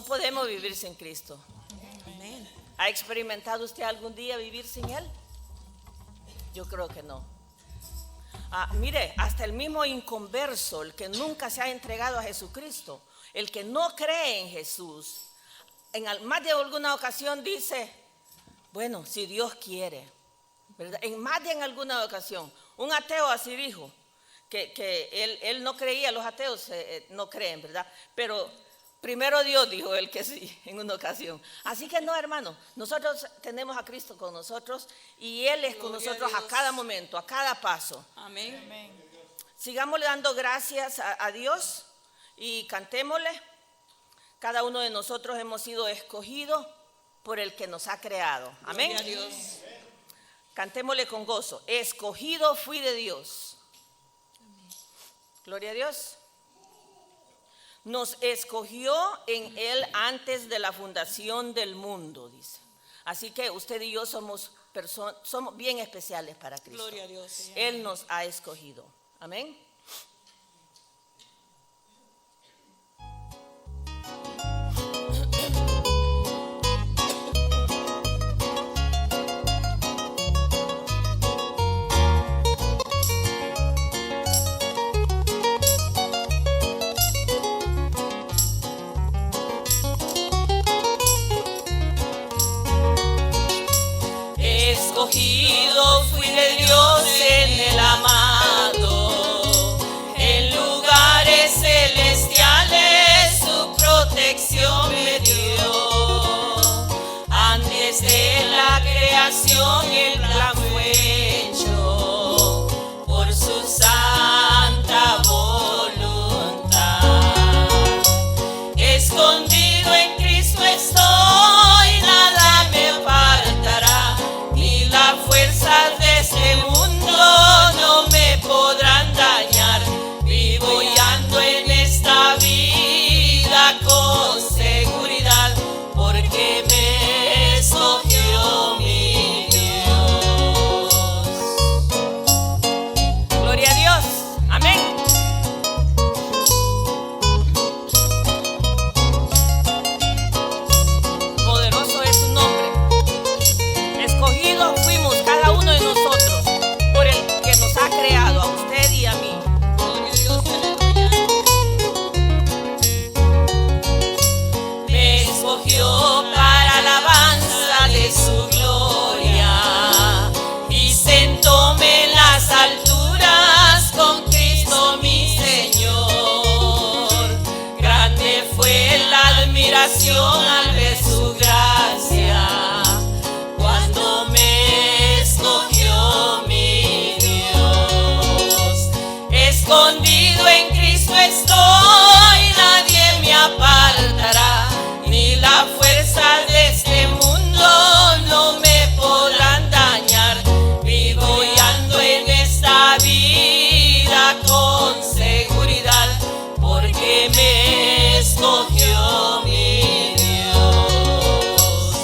podemos vivir sin Cristo. Amén. ¿Ha experimentado usted algún día vivir sin Él? Yo creo que no. Mire, hasta el mismo inconverso, el que nunca se ha entregado a Jesucristo, el que no cree en Jesús, en más de alguna ocasión dice, bueno, si Dios quiere, ¿verdad? En más de alguna ocasión, un ateo así dijo, que él no creía, los ateos no creen, ¿verdad? Pero primero Dios dijo él que sí, en una ocasión. Así que no, hermano, nosotros tenemos a Cristo con nosotros y Él es con nosotros a cada momento, a cada paso. Amén. Amén. Sigámosle dando gracias a Dios y cantémosle. Cada uno de nosotros hemos sido escogidos por el que nos ha creado. Amén. Gloria a Dios. Cantémosle con gozo. Escogido fui de Dios. Amén. Gloria a Dios. Nos escogió en Él antes de la fundación del mundo, dice. Así que usted y yo somos bien especiales para Cristo. Gloria a Dios. Él nos ha escogido. Amén. Escogido fui de Dios en el amado, en lugares celestiales su protección me dio. Antes de la creación el plan fue hecho por su santa voluntad. Escondido en Cristo estoy, nada me apartará. Las fuerzas de este mundo no me podrán dañar. Vivo y ando en esta vida con seguridad. escogió para alabanza de su gloria y sentóme en las alturas con Cristo mi Señor. Grande fue la admiración al ver su gracia cuando me escogió mi Dios. Escondido en Cristo estoy, nadie me apartará, ni la fuerza de este mundo no me podrán dañar. Vivo y ando en esta vida con seguridad, porque me escogió mi Dios.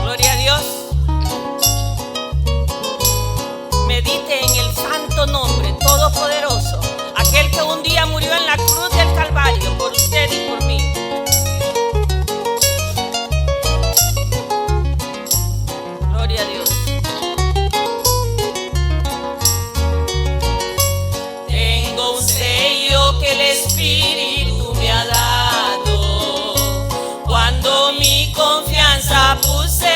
Gloria a Dios. Medite en el santo nombre todopoderoso, aquel que un día murió en la cruz del Calvario por usted y por mí. Gloria a Dios. Tengo un sello que el Espíritu me ha dado, cuando mi confianza puse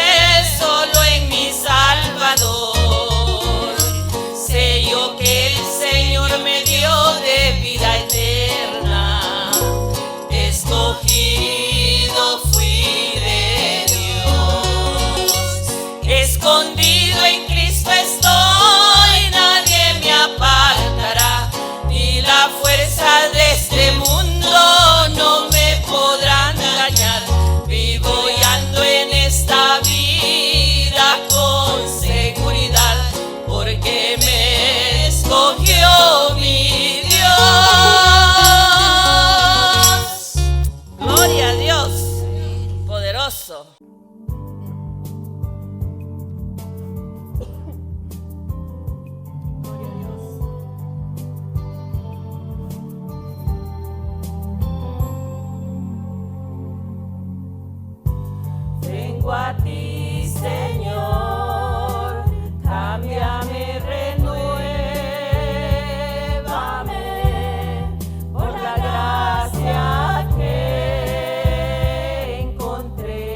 solo en mi Salvador. Sello que el Señor me dio de vida eterna, escogido fui de Dios. Escondido en Cristo estoy, nadie me apartará, ni la fuerza de este mundo no me podrán dañar. Vivo y ando en esta vida con seguridad, porque me escogió mi Dios. Gloria a Dios. Poderoso. Vengo a ti, Señor, cámbiame, renuévame por la gracia que encontré.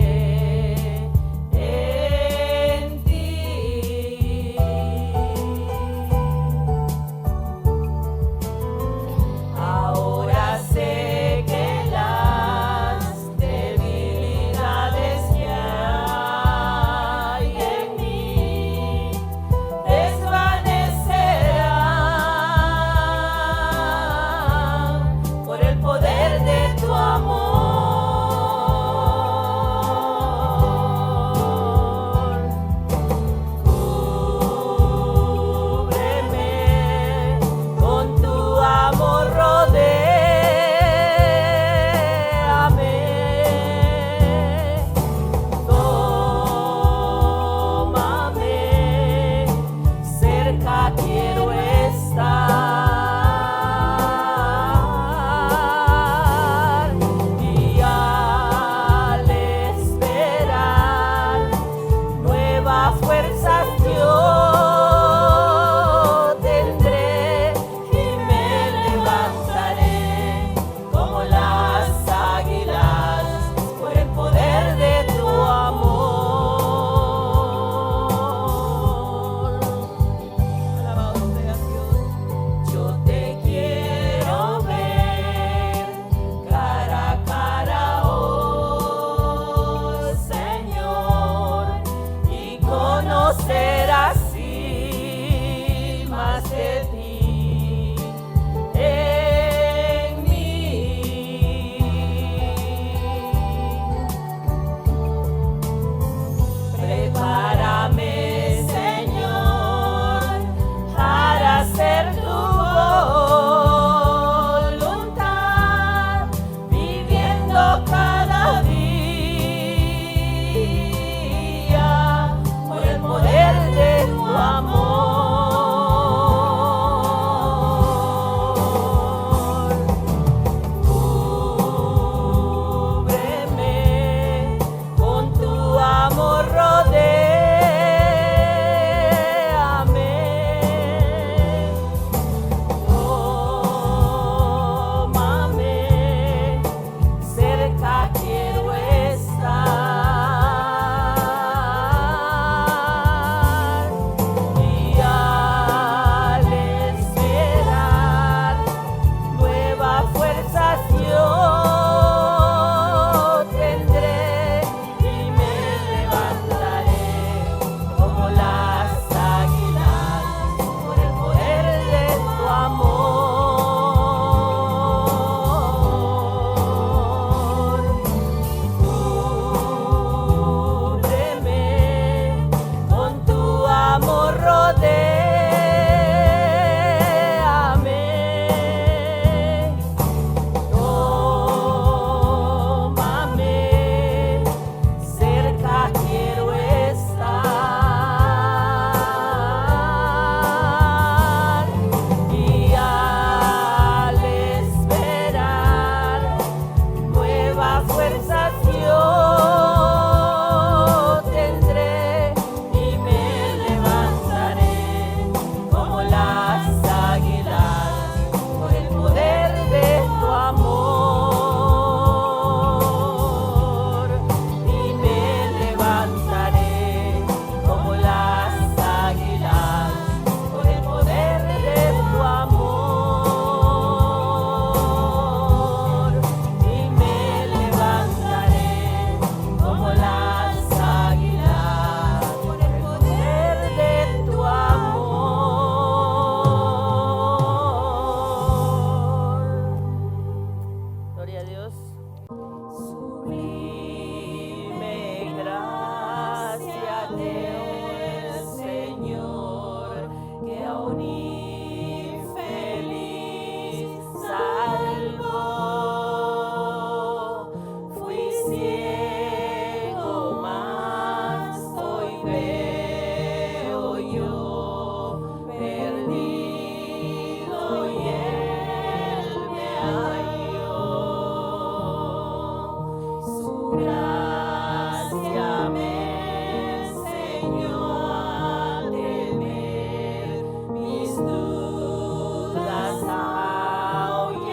gracia me enseñó a temer, mis dudas ahuyentó.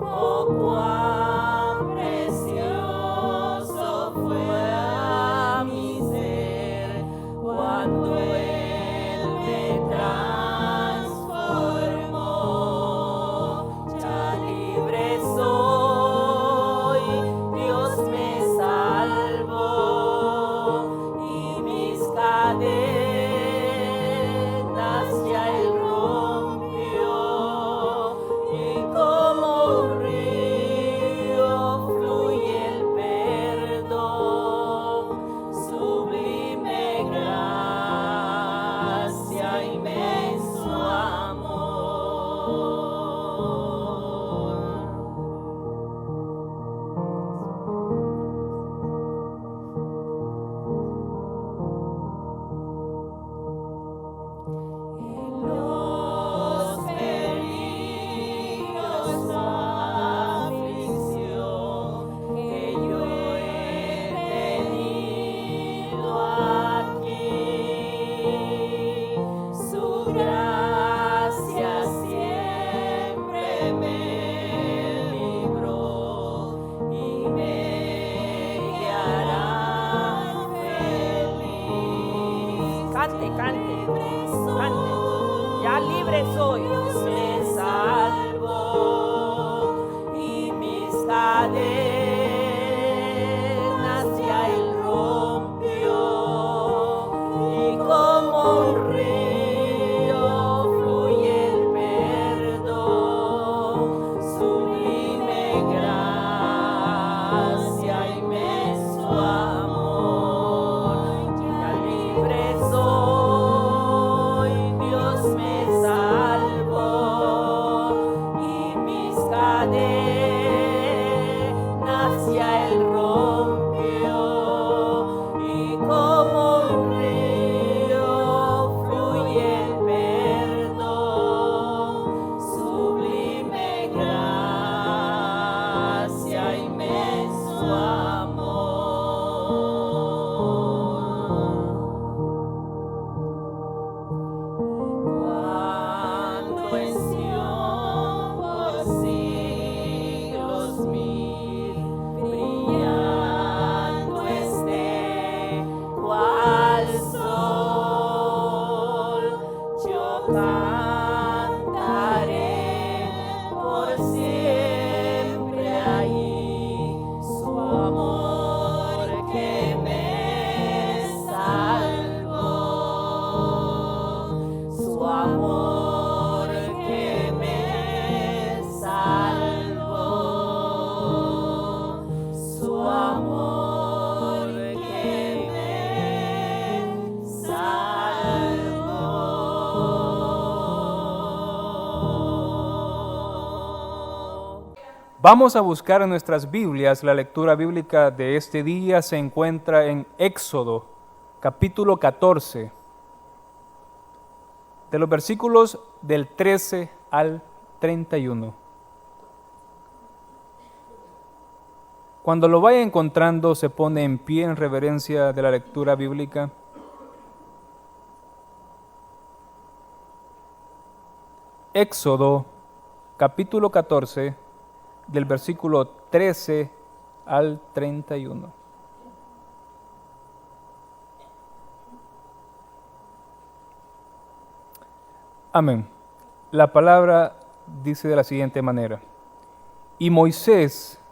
Oh, cuán precioso fue a mi ser cuando Él me transformó. Ya libre soy, Dios me salvó y mis cadenas ya Él rompió, y como un río fluye el perdón, sublime gracia, inmenso amor. En los peligros, aflicción que yo he tenido aquí, su gracia siempre me libró y me guiará feliz. Cante, cante, cante. Ya libre soy. Me salvó y mis cadenas ya Él rompió, y como un río fluye el perdón, sublime gracia, inmenso amor. Ya libre soy, Dios me salvó y mis cadenas ya Él rompió, y como un río fluye el perdón, sublime gracia, inmenso amor. Cuando en Sión por siglos mil brillando esté cual sol, yo cantaré por siempre ahí su amor que me salvó, su amor que me salvó, su amor que me salvó. Vamos a buscar en nuestras Biblias. La lectura bíblica de este día se encuentra en Éxodo, capítulo 14, de los versículos del 13 al 31. Cuando lo vaya encontrando, se pone en pie en reverencia de la lectura bíblica. Éxodo, capítulo 14, del versículo 13 al 31. Amén. La palabra dice de la siguiente manera: Y Moisés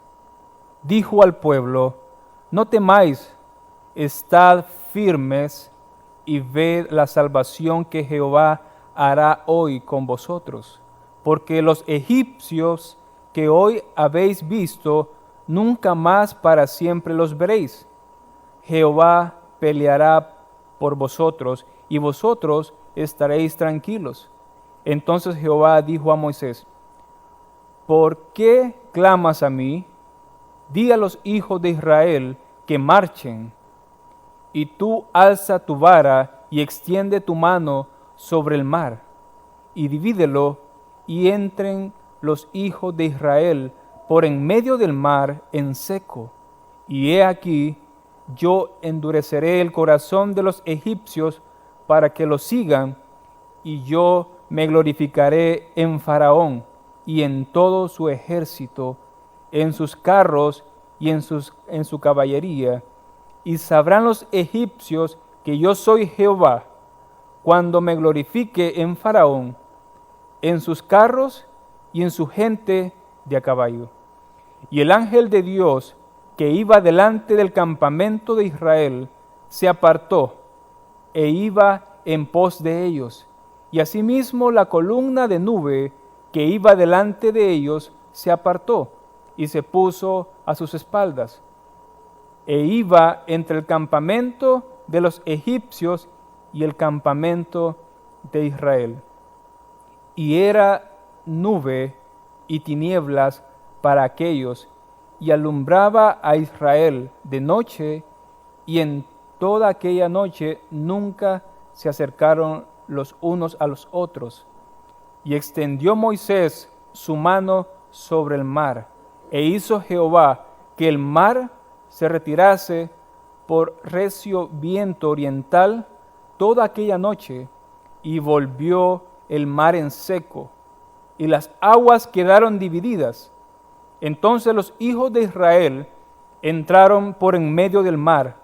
dijo al pueblo: No temáis, estad firmes y ved la salvación que Jehová hará hoy con vosotros, porque los egipcios que hoy habéis visto, nunca más para siempre los veréis. Jehová peleará por vosotros, y vosotros estaréis tranquilos. Entonces Jehová dijo a Moisés: ¿Por qué clamas a mí? Di a los hijos de Israel que marchen, y tú alza tu vara y extiende tu mano sobre el mar, y divídelo, y entren los hijos de Israel por en medio del mar en seco. Y he aquí, yo endureceré el corazón de los egipcios para que los sigan, y yo me glorificaré en Faraón y en todo su ejército, en sus carros y en su caballería. Y sabrán los egipcios que yo soy Jehová, cuando me glorifique en Faraón, en sus carros y en su gente de a caballo. Y el ángel de Dios que iba delante del campamento de Israel se apartó e iba en pos de ellos. Y asimismo la columna de nube que iba delante de ellos se apartó y se puso a sus espaldas. E iba entre el campamento de los egipcios y el campamento de Israel. Y era nube y tinieblas para aquellos, y alumbraba a Israel de noche, y en toda aquella noche nunca se acercaron los unos a los otros. Y extendió Moisés su mano sobre el mar, e hizo Jehová que el mar se retirase por recio viento oriental toda aquella noche, y volvió el mar en seco, y las aguas quedaron divididas. Entonces los hijos de Israel entraron por en medio del mar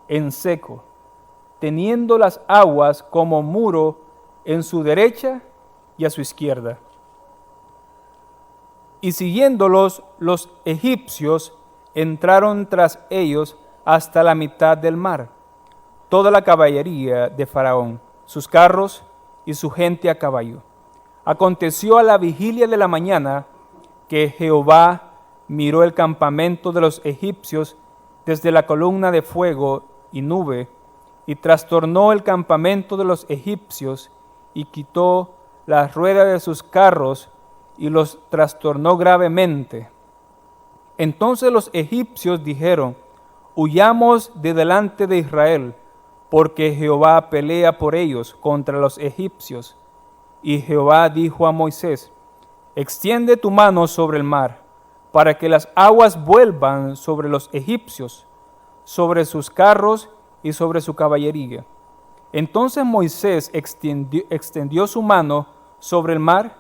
en seco, teniendo las aguas como muro en su derecha y a su izquierda. Y siguiéndolos los egipcios entraron tras ellos hasta la mitad del mar, toda la caballería de Faraón, sus carros y su gente a caballo. Aconteció a la vigilia de la mañana que Jehová miró el campamento de los egipcios desde la columna de fuego y nube, y trastornó el campamento de los egipcios, y quitó las ruedas de sus carros, y los trastornó gravemente. Entonces los egipcios dijeron: huyamos de delante de Israel, porque Jehová pelea por ellos contra los egipcios. Y Jehová dijo a Moisés: extiende tu mano sobre el mar, para que las aguas vuelvan sobre los egipcios, sobre sus carros y sobre su caballería. Entonces Moisés extendió su mano sobre el mar,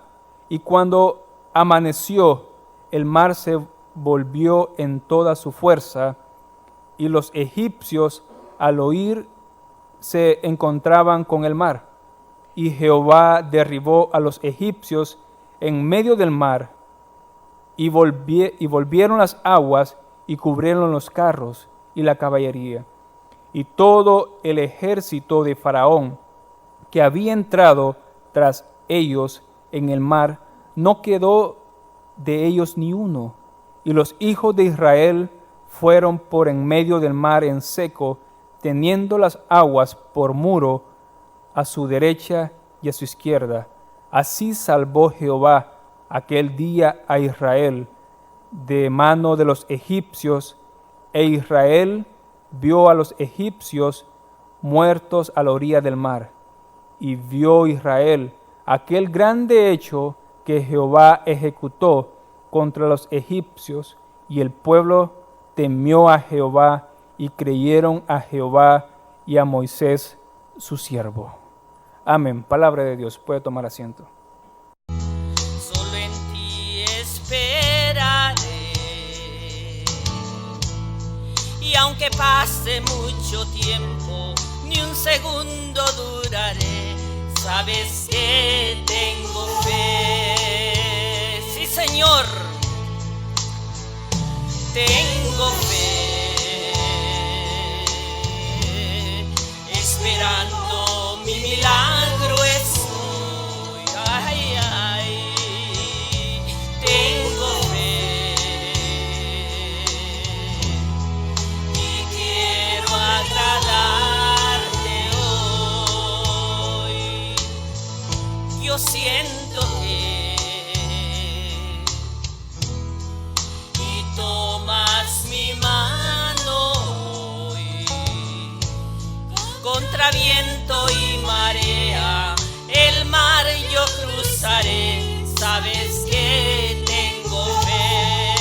y cuando amaneció, el mar se volvió en toda su fuerza, y los egipcios al oír se encontraban con el mar. Y Jehová derribó a los egipcios en medio del mar, y volvieron las aguas y cubrieron los carros y la caballería. Y todo el ejército de Faraón que había entrado tras ellos en el mar, no quedó de ellos ni uno. Y los hijos de Israel fueron por en medio del mar en seco, teniendo las aguas por muro a su derecha y a su izquierda. Así salvó Jehová aquel día a Israel de mano de los egipcios, e Israel vio a los egipcios muertos a la orilla del mar. Y vio Israel aquel grande hecho que Jehová ejecutó contra los egipcios, y el pueblo temió a Jehová y creyeron a Jehová y a Moisés su siervo. Amén. Palabra de Dios. Puede tomar asiento. Solo en ti esperaré, y aunque pase mucho tiempo, ni un segundo duraré. Sabes que tengo fe, sí Señor, tengo fe, esperando mi milagro estoy, ay, ay, tengo fe y quiero agradarte hoy. Yo siento que y tomas mi mano hoy, contra viento y marea, el mar yo cruzaré. Sabes que tengo fe,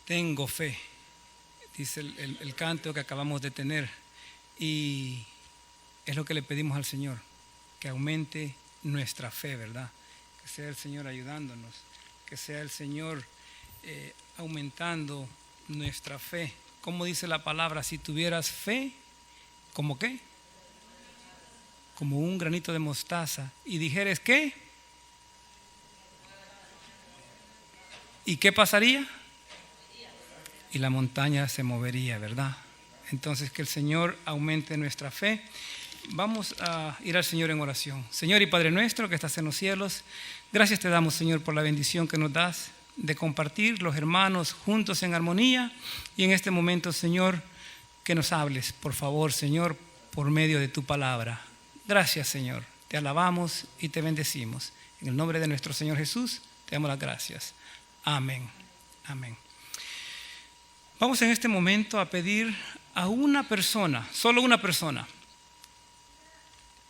Tengo fe, dice el canto que acabamos de tener, y es lo que le pedimos al Señor, que aumente nuestra fe, ¿verdad? Que sea el Señor ayudándonos, que sea el Señor aumentando nuestra fe. Como dice la palabra, si tuvieras fe, ¿como qué? Como un granito de mostaza, y dijeres ¿qué? ¿Y qué pasaría? Y la montaña se movería, ¿verdad? Entonces, que el Señor aumente nuestra fe. Vamos a ir al Señor en oración. Señor y Padre nuestro que estás en los cielos, gracias te damos, Señor, por la bendición que nos das de compartir los hermanos juntos en armonía. Y en este momento, Señor, que nos hables, por favor, Señor, por medio de tu palabra. Gracias, Señor. Te alabamos y te bendecimos. En el nombre de nuestro Señor Jesús, te damos las gracias. Amén. Amén. Vamos en este momento a pedir a una persona, solo una persona.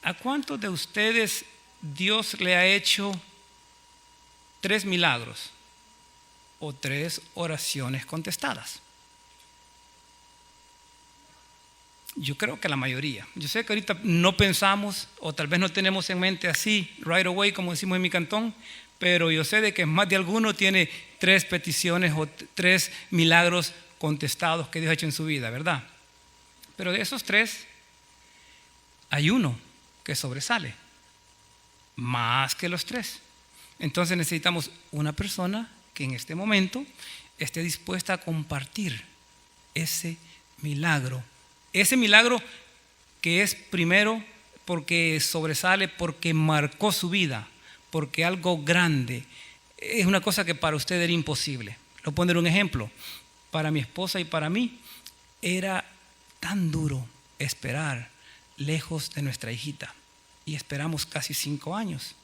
¿A cuántos de ustedes Dios le ha hecho 3 milagros o 3 oraciones contestadas? Yo creo que la mayoría. Yo sé que ahorita no pensamos o tal vez no tenemos en mente así, right away, como decimos en mi cantón, pero yo sé de que más de alguno tiene 3 peticiones o 3 milagros contestados que Dios ha hecho en su vida, ¿verdad? Pero de esos 3 hay uno que sobresale más que los 3. Entonces necesitamos una persona que en este momento esté dispuesta a compartir ese milagro que es primero porque sobresale, porque marcó su vida, porque algo grande, es una cosa que para usted era imposible. Le voy a poner un ejemplo. Para mi esposa y para mí era tan duro esperar lejos de nuestra hijita, y esperamos casi 5 años,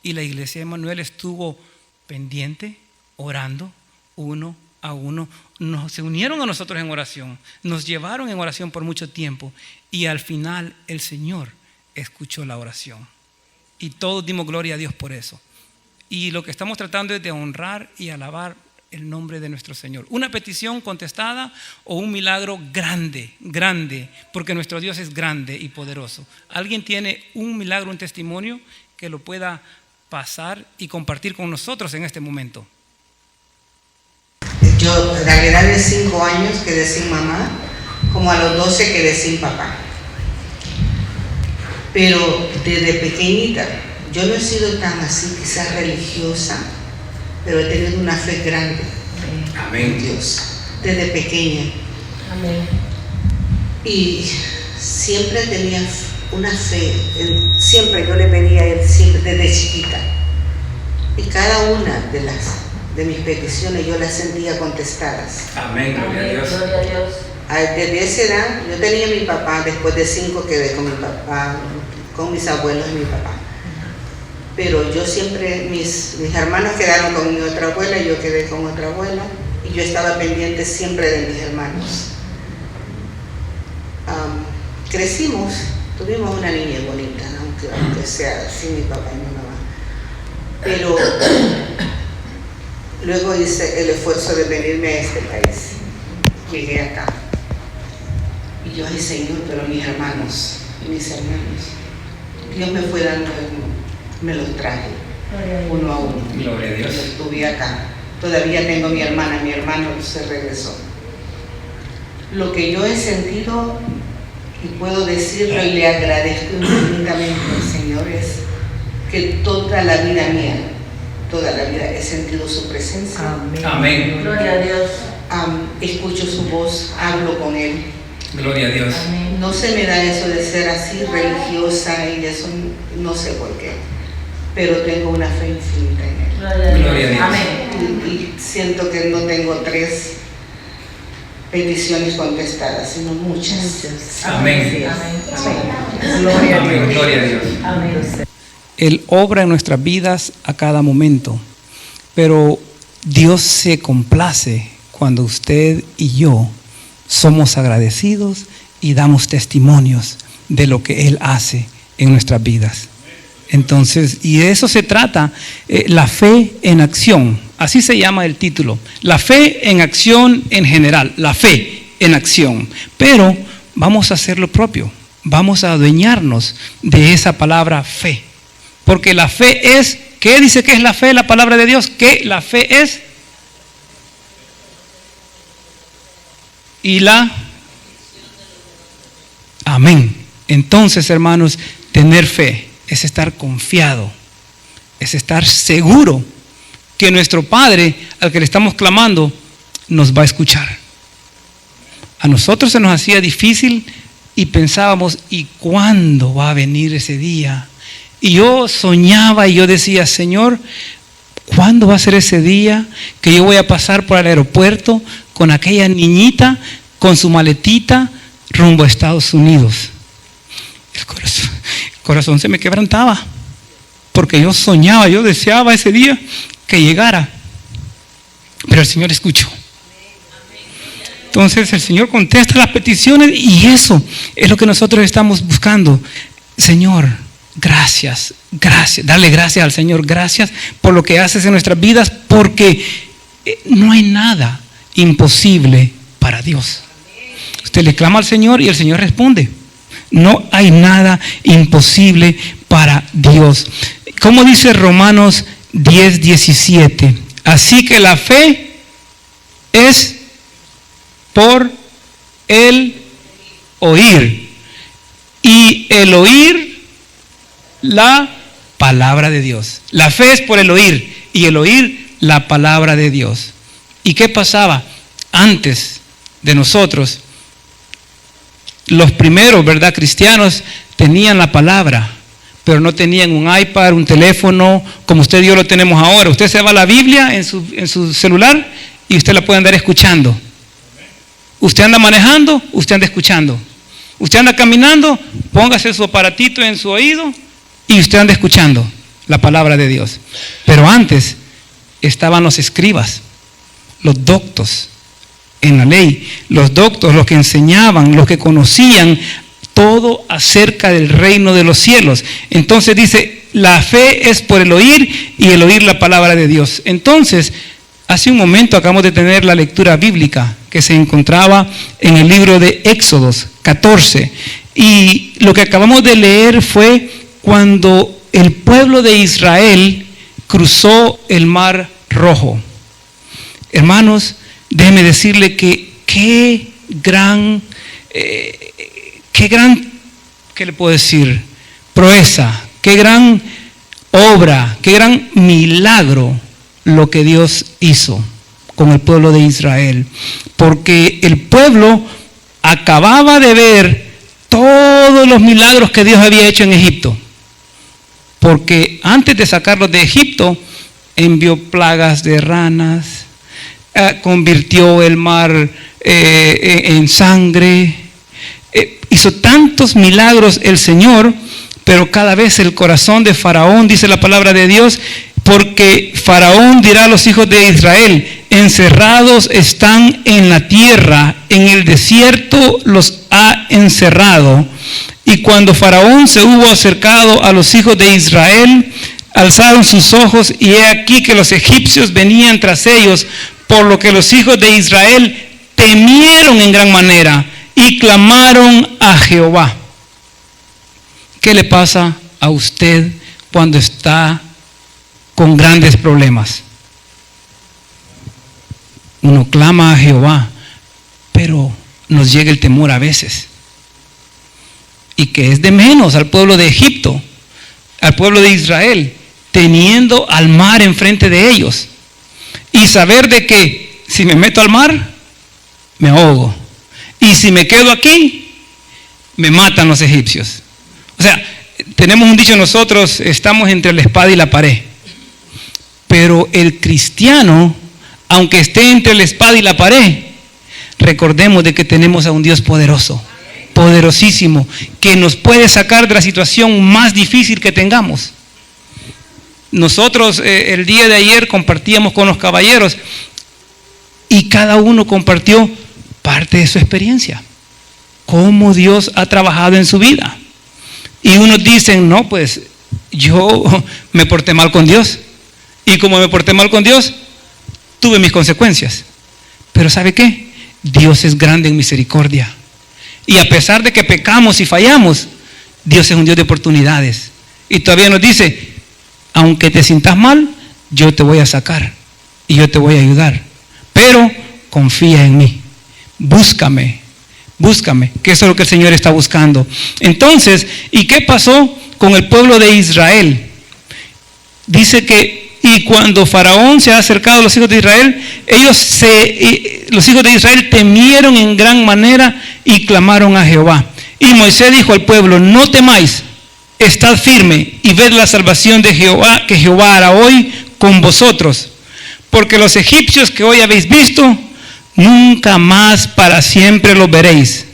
y la iglesia de Emmanuel estuvo pendiente, orando uno a uno, se unieron a nosotros en oración, nos llevaron en oración por mucho tiempo, y al final el Señor escuchó la oración y todos dimos gloria a Dios por eso. Y lo que estamos tratando es de honrar y alabar el nombre de nuestro Señor. Una petición contestada o un milagro grande, grande, porque nuestro Dios es grande y poderoso. ¿Alguien tiene un milagro, un testimonio que lo pueda pasar y compartir con nosotros en este momento? Yo, a la edad de 5 años quedé sin mamá, como a los 12 quedé sin papá. Pero desde pequeñita, yo no he sido tan así, quizás religiosa, pero he tenido una fe grande. Amén. En Dios, desde pequeña. Amén. Y siempre tenía una fe, siempre yo le pedía a Él, siempre desde chiquita. Y cada una de mis peticiones yo las sentía contestadas. Amén, gloria a Dios. Gloria a Dios. Desde esa edad, yo tenía a mi papá, después de 5 quedé con mi papá, con mis abuelos y mi papá. Pero yo siempre, mis hermanos quedaron con mi otra abuela, yo quedé con otra abuela, y yo estaba pendiente siempre de mis hermanos. Crecimos, tuvimos una niña bonita, aunque sea sin mi papá y mi mamá. Pero luego hice el esfuerzo de venirme a este país. Llegué acá. Y yo, ay Señor, pero mis hermanos y mis hermanos, Dios me fue dando, me los traje uno a uno. Gloria a Dios. Yo estuve acá. Todavía tengo mi hermana, mi hermano se regresó. Lo que yo he sentido, y puedo decirlo y le agradezco infinitamente al Señor, es que toda la vida mía, toda la vida he sentido su presencia. Amén. Amén. Gloria a Dios. Escucho su voz, hablo con Él. Gloria a Dios. Amén. No se me da eso de ser así religiosa y eso, no sé por qué, pero tengo una fe infinita en Él. Gloria a Dios. Gloria a Dios. Amén. Y siento que no tengo 3 peticiones contestadas, sino muchas. Amén. Amén. Gloria a Amén. Dios. Gloria a Dios. Amén. Él obra en nuestras vidas a cada momento, pero Dios se complace cuando usted y yo somos agradecidos y damos testimonios de lo que Él hace en nuestras vidas. Entonces, y de eso se trata la fe en acción. Así se llama el título. La fe en acción en general. La fe en acción. Pero vamos a hacer lo propio. Vamos a adueñarnos de esa palabra fe. Porque la fe es, ¿qué dice que es la fe? La palabra de Dios. ¿Qué? La fe es. Y la. Amén. Entonces, hermanos, tener fe es estar confiado. Es estar seguro que nuestro Padre, al que le estamos clamando, nos va a escuchar. A nosotros se nos hacía difícil y pensábamos, ¿y cuándo va a venir ese día? Y yo soñaba y yo decía, Señor, ¿cuándo va a ser ese día que yo voy a pasar por el aeropuerto con aquella niñita, con su maletita, rumbo a Estados Unidos? El corazón se me quebrantaba, porque yo soñaba, yo deseaba ese día que llegara, pero el Señor escuchó. Entonces el Señor contesta las peticiones y eso es lo que nosotros estamos buscando. Señor, gracias, darle gracias al Señor, gracias por lo que haces en nuestras vidas, porque no hay nada imposible para Dios. Usted le clama al Señor y el Señor responde. No hay nada imposible para Dios. Como dice Romanos 10:17, así que la fe es por el oír, y el oír la palabra de Dios. La fe es por el oír, y el oír la palabra de Dios. ¿Y qué pasaba antes de nosotros? Los primeros, ¿verdad?, cristianos tenían la palabra, pero no tenían un iPad, un teléfono, como usted y yo lo tenemos ahora. Usted se va a la Biblia en su celular y usted la puede andar escuchando. Usted anda manejando, usted anda escuchando. Usted anda caminando, póngase su aparatito en su oído y usted anda escuchando la palabra de Dios. Pero antes estaban los escribas, los doctos en la ley, los doctos, los que enseñaban, los que conocían todo acerca del reino de los cielos. Entonces dice, la fe es por el oír y el oír la palabra de Dios. Entonces, hace un momento acabamos de tener la lectura bíblica que se encontraba en el libro de Éxodos 14. Y lo que acabamos de leer fue cuando el pueblo de Israel cruzó el Mar Rojo. Hermanos, déjeme decirle que qué gran, ¿qué le puedo decir? Proeza, qué gran obra, qué gran milagro lo que Dios hizo con el pueblo de Israel. Porque el pueblo acababa de ver todos los milagros que Dios había hecho en Egipto. Porque antes de sacarlos de Egipto, envió plagas de ranas, convirtió el mar en sangre, hizo tantos milagros el Señor, pero cada vez el corazón de Faraón, dice la palabra de Dios, porque Faraón dirá a los hijos de Israel, encerrados están en la tierra, en el desierto los ha encerrado. Y cuando Faraón se hubo acercado a los hijos de Israel, alzaron sus ojos y he aquí que los egipcios venían tras ellos, por lo que los hijos de Israel temieron en gran manera y clamaron a Jehová. ¿Qué le pasa a usted cuando está con grandes problemas? Uno clama a Jehová, pero nos llega el temor a veces. Y que es de menos al pueblo de Egipto, al pueblo de Israel, teniendo al mar enfrente de ellos. Y saber de que si me meto al mar, me ahogo. Y si me quedo aquí, me matan los egipcios. O sea, tenemos un dicho nosotros, estamos entre la espada y la pared. Pero el cristiano, aunque esté entre la espada y la pared, recordemos de que tenemos a un Dios poderoso, poderosísimo, que nos puede sacar de la situación más difícil que tengamos. Nosotros el día de ayer compartíamos con los caballeros y cada uno compartió parte de su experiencia, cómo Dios ha trabajado en su vida. Y unos dicen, no, pues yo me porté mal con Dios. Y como me porté mal con Dios, tuve mis consecuencias. Pero ¿sabe qué? Dios es grande en misericordia. Y a pesar de que pecamos y fallamos, Dios es un Dios de oportunidades. Y todavía nos dice, aunque te sientas mal, yo te voy a sacar y yo te voy a ayudar. Pero confía en mí. Búscame, que eso es lo que el Señor está buscando. Entonces, ¿y qué pasó con el pueblo de Israel? Dice que, y cuando Faraón se ha acercado a los hijos de Israel, los hijos de Israel temieron en gran manera y clamaron a Jehová. Y Moisés dijo al pueblo, no temáis, estad firme y ved la salvación de Jehová, que Jehová hará hoy con vosotros. Porque los egipcios que hoy habéis visto, nunca más para siempre los veréis.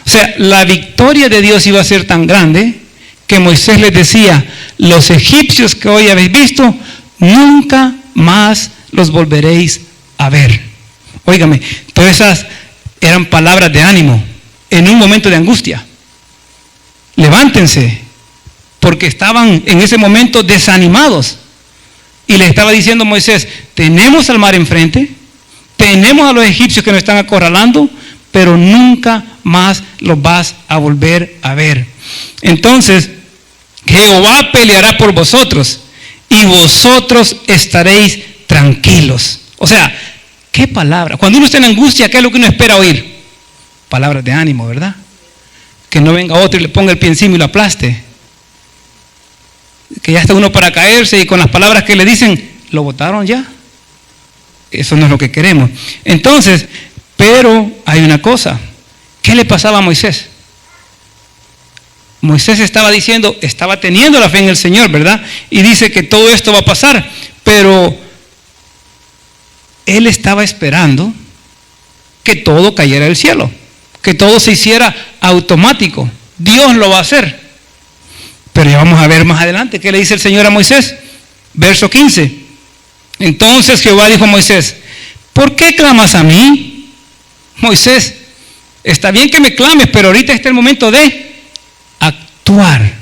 O sea, la victoria de Dios iba a ser tan grande que Moisés les decía, los egipcios que hoy habéis visto, nunca más los volveréis a ver. Óigame, todas esas eran palabras de ánimo en un momento de angustia. Levántense, porque estaban en ese momento desanimados. Y le estaba diciendo Moisés, tenemos al mar enfrente, tenemos a los egipcios que nos están acorralando, pero nunca más los vas a volver a ver. Entonces, Jehová peleará por vosotros y vosotros estaréis tranquilos. O sea, ¿qué palabra? Cuando uno está en angustia, ¿qué es lo que uno espera oír? Palabras de ánimo, ¿verdad? Que no venga otro y le ponga el pie encima y lo aplaste. Que ya está uno para caerse y con las palabras que le dicen, ¿lo botaron ya? Eso no es lo que queremos. Entonces, pero hay una cosa. ¿Qué le pasaba a Moisés? Moisés estaba diciendo, estaba teniendo la fe en el Señor, ¿verdad? Y dice que todo esto va a pasar, pero él estaba esperando que todo cayera del cielo, que todo se hiciera automático. Dios lo va a hacer. Pero ya vamos a ver más adelante qué le dice el Señor a Moisés. Verso 15. Entonces Jehová dijo a Moisés, ¿por qué clamas a mí? Moisés, está bien que me clames, pero ahorita está el momento de actuar.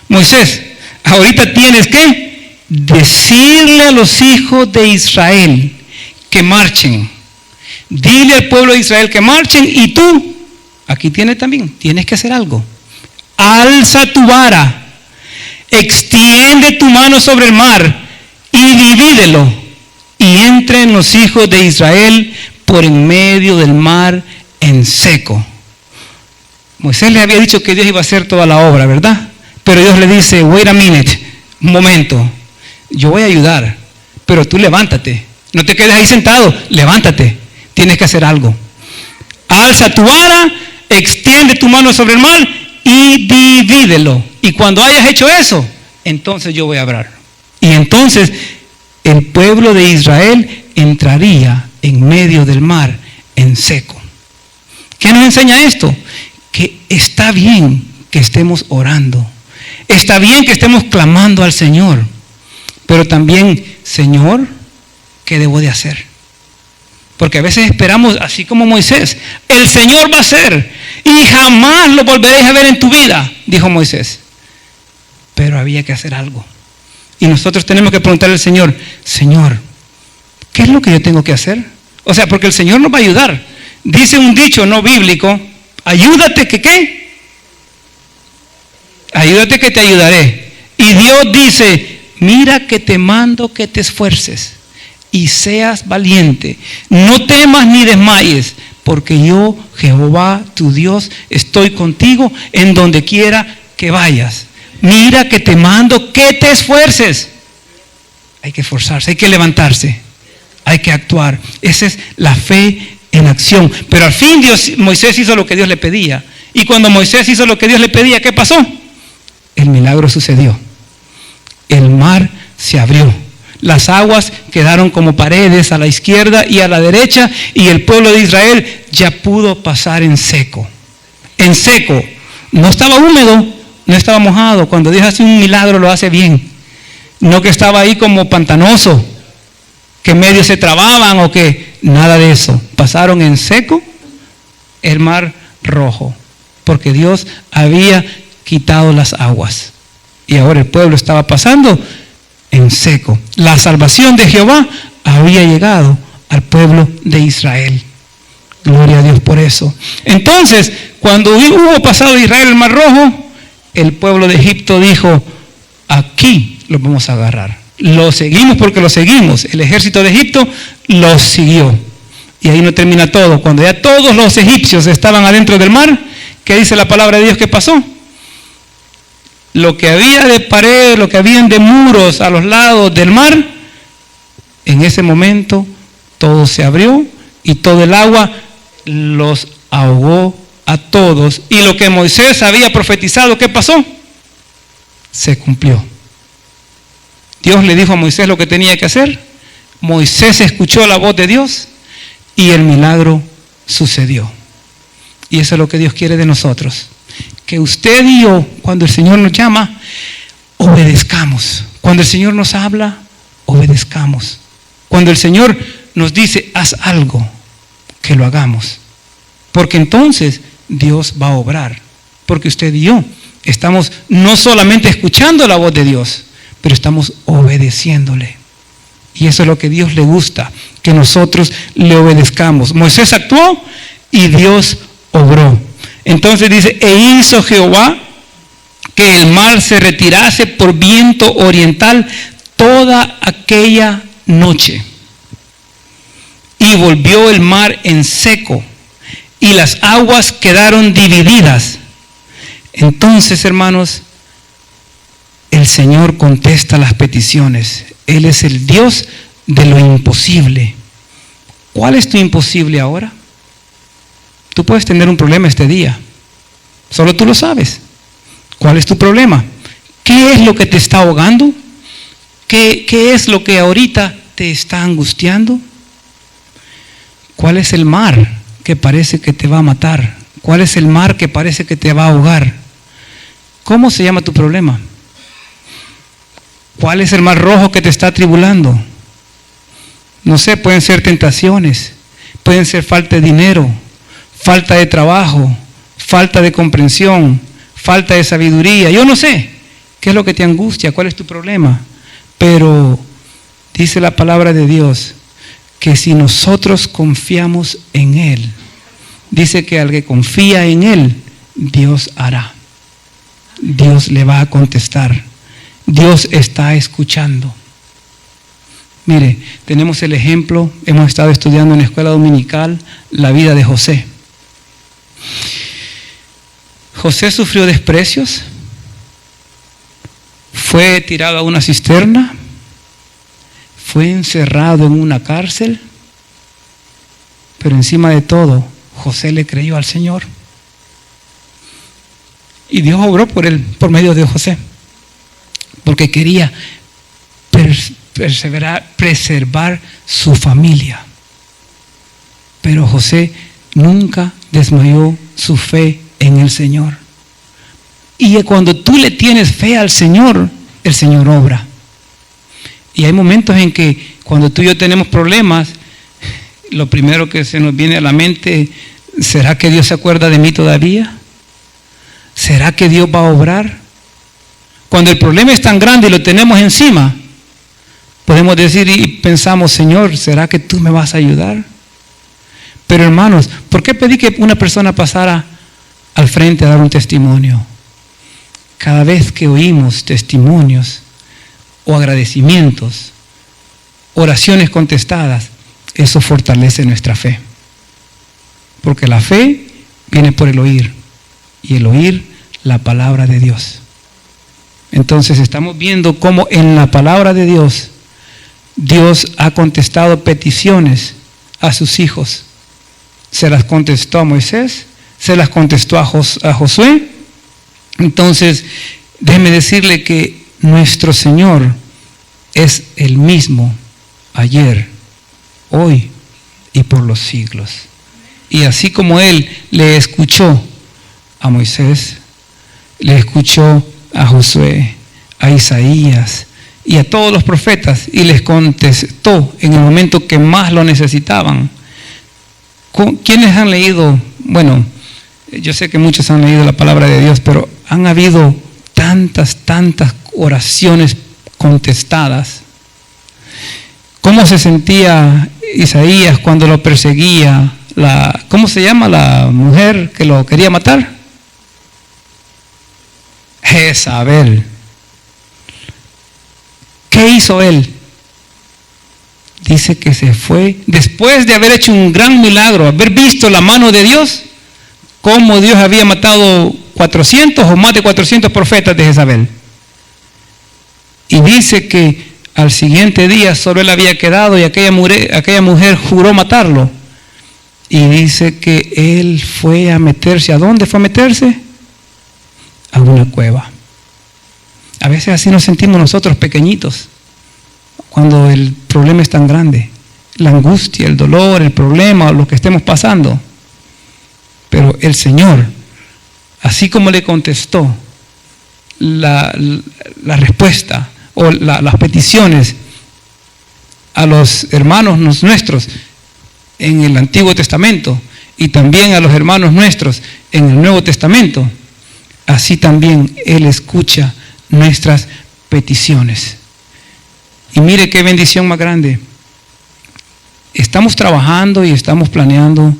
Moisés, ahorita tienes que decirle a los hijos de Israel que marchen. Dile al pueblo de Israel que marchen y tú, aquí tienes también, tienes que hacer algo. Alza tu vara, extiende tu mano sobre el mar y divídelo y entren los hijos de Israel por en medio del mar en seco. Moisés le había dicho que Dios iba a hacer toda la obra, ¿verdad? Pero Dios le dice, wait a minute, un momento, yo voy a ayudar, pero tú levántate, no te quedes ahí sentado, levántate, tienes que hacer algo. Alza tu vara, extiende tu mano sobre el mar y divídelo. Y cuando hayas hecho eso, entonces yo voy a hablar. Y entonces el pueblo de Israel entraría en medio del mar en seco. ¿Qué nos enseña esto? Que está bien que estemos orando. Está bien que estemos clamando al Señor. Pero también, Señor, ¿qué debo de hacer? Porque a veces esperamos, así como Moisés, el Señor va a hacer y jamás lo volveréis a ver en tu vida, dijo Moisés. Pero había que hacer algo. Y nosotros tenemos que preguntarle al Señor, Señor, ¿qué es lo que yo tengo que hacer? O sea, porque el Señor nos va a ayudar. Dice un dicho no bíblico, ayúdate que ¿qué? Ayúdate que te ayudaré. Y Dios dice, mira que te mando que te esfuerces y seas valiente. No temas ni desmayes, porque yo, Jehová, tu Dios, estoy contigo en donde quiera que vayas. Mira que te mando que te esfuerces. Hay que esforzarse, hay que levantarse, hay que actuar. Esa es la fe en acción. Pero al fin Moisés hizo lo que Dios le pedía. Y cuando Moisés hizo lo que Dios le pedía, ¿qué pasó? El milagro sucedió. El mar se abrió. Las aguas quedaron como paredes a la izquierda y a la derecha, y el pueblo de Israel ya pudo pasar en seco. En seco. No estaba húmedo, no estaba mojado. Cuando Dios hace un milagro lo hace bien. No que estaba ahí como pantanoso, que medio se trababan o que nada de eso. Pasaron en seco el mar rojo, porque Dios había quitado las aguas. Y ahora el pueblo estaba pasando en seco. La salvación de Jehová había llegado al pueblo de Israel. Gloria a Dios por eso. Entonces, cuando hubo pasado Israel el Mar Rojo, el pueblo de Egipto dijo, aquí lo vamos a agarrar. Lo seguimos porque lo seguimos. El ejército de Egipto lo siguió. Y ahí no termina todo. Cuando ya todos los egipcios estaban adentro del mar, ¿qué dice la palabra de Dios que pasó? Lo que había de pared, lo que habían de muros a los lados del mar, en ese momento todo se abrió y todo el agua los ahogó a todos. Y lo que Moisés había profetizado, ¿qué pasó? Se cumplió. Dios le dijo a Moisés lo que tenía que hacer. Moisés escuchó la voz de Dios y el milagro sucedió. Y eso es lo que Dios quiere de nosotros. Que usted y yo, cuando el Señor nos llama, obedezcamos. Cuando el Señor nos habla, obedezcamos. Cuando el Señor nos dice, haz algo, que lo hagamos. Porque entonces Dios va a obrar. Porque usted y yo estamos no solamente escuchando la voz de Dios, pero estamos obedeciéndole. Y eso es lo que a Dios le gusta, que nosotros le obedezcamos. Moisés actuó y Dios obró. Entonces dice, e hizo Jehová que el mar se retirase por viento oriental toda aquella noche. Y volvió el mar en seco, y las aguas quedaron divididas. Entonces, hermanos, el Señor contesta las peticiones. Él es el Dios de lo imposible. ¿Cuál es tu imposible ahora? Tú puedes tener un problema este día. Solo tú lo sabes. ¿Cuál es tu problema? ¿Qué es lo que te está ahogando? ¿Qué es lo que ahorita te está angustiando? ¿Cuál es el mar que parece que te va a matar? ¿Cuál es el mar que parece que te va a ahogar? ¿Cómo se llama tu problema? ¿Cuál es el mar rojo que te está atribulando? No sé, pueden ser tentaciones, pueden ser falta de dinero, falta de trabajo, falta de comprensión, falta de sabiduría. Yo no sé qué es lo que te angustia, cuál es tu problema. Pero dice la palabra de Dios que si nosotros confiamos en Él, dice que al que confía en Él, Dios hará. Dios le va a contestar. Dios está escuchando. Mire, tenemos el ejemplo, hemos estado estudiando en la escuela dominical la vida de José. José sufrió desprecios, fue tirado a una cisterna, fue encerrado en una cárcel, pero encima de todo, José le creyó al Señor. Y Dios obró por él, por medio de José, porque quería preservar su familia. Pero José nunca desmayó su fe en el Señor. Y cuando tú le tienes fe al Señor, el Señor obra. Y hay momentos en que cuando tú y yo tenemos problemas, lo primero que se nos viene a la mente, ¿será que Dios se acuerda de mí todavía? ¿Será que Dios va a obrar? Cuando el problema es tan grande y lo tenemos encima, podemos decir y pensamos, Señor, ¿será que tú me vas a ayudar? Pero hermanos, ¿por qué pedí que una persona pasara al frente a dar un testimonio? Cada vez que oímos testimonios o agradecimientos, oraciones contestadas, eso fortalece nuestra fe. Porque la fe viene por el oír, y el oír la palabra de Dios. Entonces estamos viendo cómo en la palabra de Dios, Dios ha contestado peticiones a sus hijos. Se las contestó a Moisés, se las contestó a Josué. Entonces, déjeme decirle que nuestro Señor es el mismo ayer, hoy y por los siglos. Y así como Él le escuchó a Moisés, le escuchó a Josué, a Isaías y a todos los profetas, y les contestó en el momento que más lo necesitaban. ¿Quiénes han leído? Bueno, yo sé que muchos han leído la palabra de Dios, pero han habido tantas oraciones contestadas. ¿Cómo se sentía Isaías cuando lo perseguía? ¿Cómo se llama la mujer que lo quería matar? Jezabel. ¿Qué hizo él? Dice que se fue, después de haber hecho un gran milagro, haber visto la mano de Dios, cómo Dios había matado 400 o más de 400 profetas de Jezabel. Y dice que al siguiente día solo él había quedado y aquella mujer juró matarlo. Y dice que él fue a meterse. ¿A dónde fue a meterse? A una cueva. A veces así nos sentimos nosotros pequeñitos, cuando el problema es tan grande. La angustia, el dolor, el problema, lo que estemos pasando. Pero el Señor, así como le contestó la respuesta o las peticiones a los hermanos nuestros en el Antiguo Testamento y también a los hermanos nuestros en el Nuevo Testamento, así también Él escucha nuestras peticiones. Y mire qué bendición más grande. Estamos trabajando y estamos planeando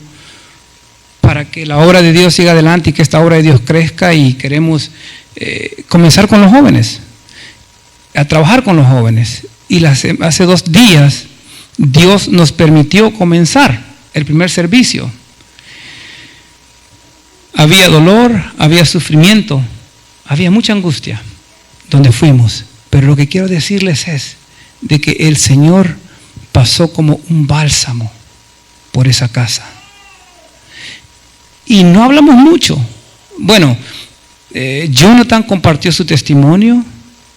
para que la obra de Dios siga adelante y que esta obra de Dios crezca, y queremos comenzar con los jóvenes, a trabajar con los jóvenes. Y hace 2 días Dios nos permitió comenzar el primer servicio. Había dolor, había sufrimiento, había mucha angustia donde fuimos, pero lo que quiero decirles es de que el Señor pasó como un bálsamo por esa casa. Y no hablamos mucho. Bueno, Jonathan compartió su testimonio,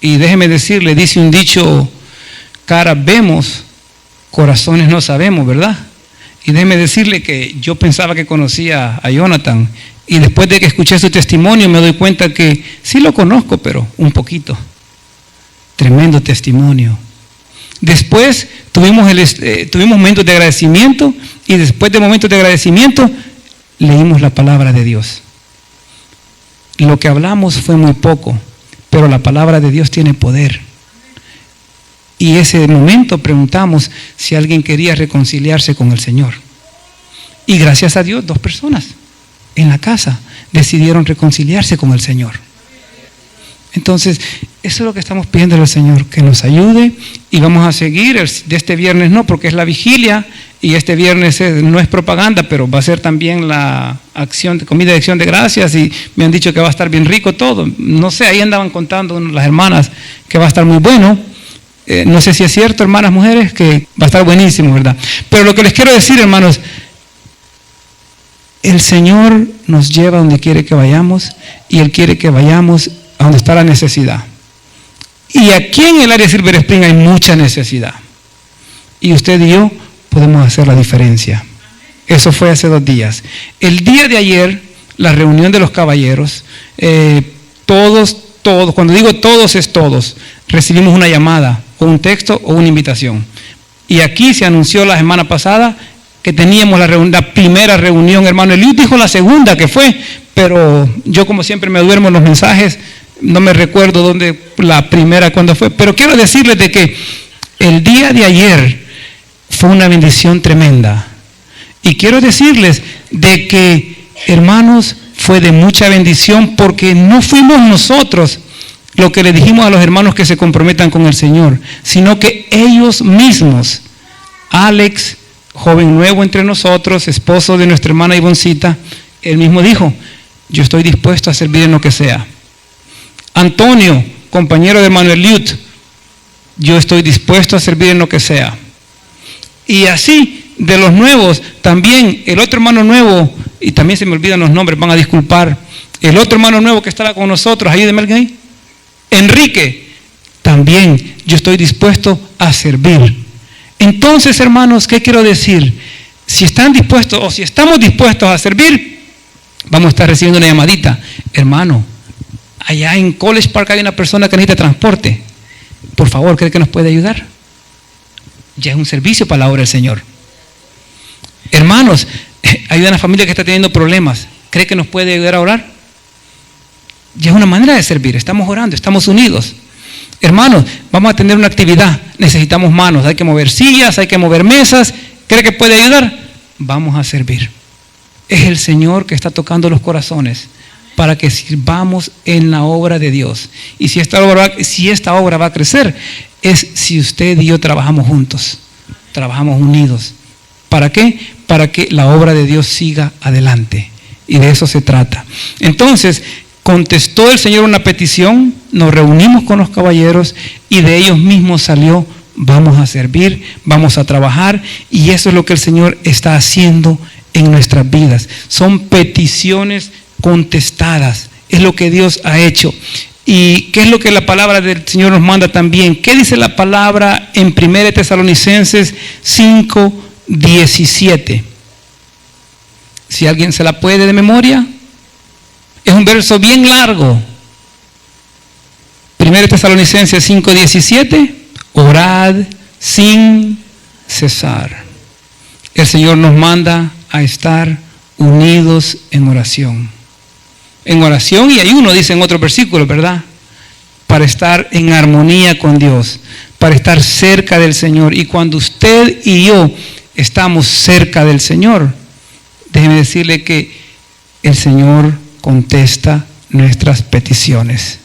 y déjeme decirle, dice un dicho: caras vemos, corazones no sabemos, ¿verdad? Y déjeme decirle que yo pensaba que conocía a Jonathan, y después de que escuché su testimonio me doy cuenta que sí lo conozco, pero un poquito. Tremendo testimonio. Después tuvimos momentos de agradecimiento, y después de momentos de agradecimiento leímos la palabra de Dios. Lo que hablamos fue muy poco, pero la palabra de Dios tiene poder. Y ese momento preguntamos si alguien quería reconciliarse con el Señor. Y gracias a Dios, 2 personas en la casa decidieron reconciliarse con el Señor. Entonces, eso es lo que estamos pidiendo al Señor, que nos ayude, y vamos a seguir. De este viernes no, porque es la vigilia, y este viernes no es propaganda, pero va a ser también la comida de acción de gracias, y me han dicho que va a estar bien rico todo. No sé, ahí andaban contando las hermanas que va a estar muy bueno. No sé si es cierto, hermanas mujeres, que va a estar buenísimo, ¿verdad? Pero lo que les quiero decir, hermanos, el Señor nos lleva donde quiere que vayamos, y Él quiere que vayamos a donde está la necesidad. Y aquí en el área de Silver Spring hay mucha necesidad, y usted y yo podemos hacer la diferencia. Eso fue hace 2 días. El día de ayer, la reunión de los caballeros, todos, cuando digo todos es todos, recibimos una llamada, o un texto, o una invitación. Y aquí se anunció la semana pasada que teníamos la primera reunión. Hermano Eliud dijo la segunda que fue, pero yo, como siempre, me duermo en los mensajes, no me recuerdo dónde la primera, cuándo fue, pero quiero decirles de que el día de ayer fue una bendición tremenda. Y quiero decirles de que, hermanos, fue de mucha bendición, porque no fuimos nosotros lo que le dijimos a los hermanos que se comprometan con el Señor, sino que ellos mismos. Alex, joven nuevo entre nosotros, esposo de nuestra hermana Ivoncita, él mismo dijo: yo estoy dispuesto a servir en lo que sea. Antonio, compañero de Manuel Liut, yo estoy dispuesto a servir en lo que sea. Y así, de los nuevos, también el otro hermano nuevo, y también se me olvidan los nombres, van a disculpar, el otro hermano nuevo que estaba con nosotros, ayúdenme alguien, Enrique, también yo estoy dispuesto a servir. Entonces, hermanos, ¿qué quiero decir? Si están dispuestos, o si estamos dispuestos a servir, vamos a estar recibiendo una llamadita: hermano, allá en College Park hay una persona que necesita transporte, por favor, ¿cree que nos puede ayudar? Ya es un servicio para la obra del Señor. Hermanos, hay una familia que está teniendo problemas, ¿cree que nos puede ayudar a orar? Ya es una manera de servir, estamos orando, estamos unidos. Hermanos, vamos a tener una actividad, necesitamos manos, hay que mover sillas, hay que mover mesas. ¿Cree que puede ayudar? Vamos a servir. Es el Señor que está tocando los corazones para que sirvamos en la obra de Dios. Y si esta obra va a crecer, es si usted y yo trabajamos juntos, trabajamos unidos. ¿Para qué? Para que la obra de Dios siga adelante. Y de eso se trata. Entonces, contestó el Señor una petición, nos reunimos con los caballeros y de ellos mismos salió: vamos a servir, vamos a trabajar. Y eso es lo que el Señor está haciendo en nuestras vidas. Son peticiones contestadas. Es lo que Dios ha hecho. ¿Y qué es lo que la palabra del Señor nos manda también? ¿Qué dice la palabra en 1 Tesalonicenses 5:17? Si alguien se la puede de memoria. Es un verso bien largo. 1 Tesalonicenses 5:17. Orad sin cesar. El Señor nos manda a estar unidos en oración. En oración y ayuno, dice en otro versículo, ¿verdad? Para estar en armonía con Dios, para estar cerca del Señor. Y cuando usted y yo estamos cerca del Señor, déjeme decirle que el Señor contesta nuestras peticiones.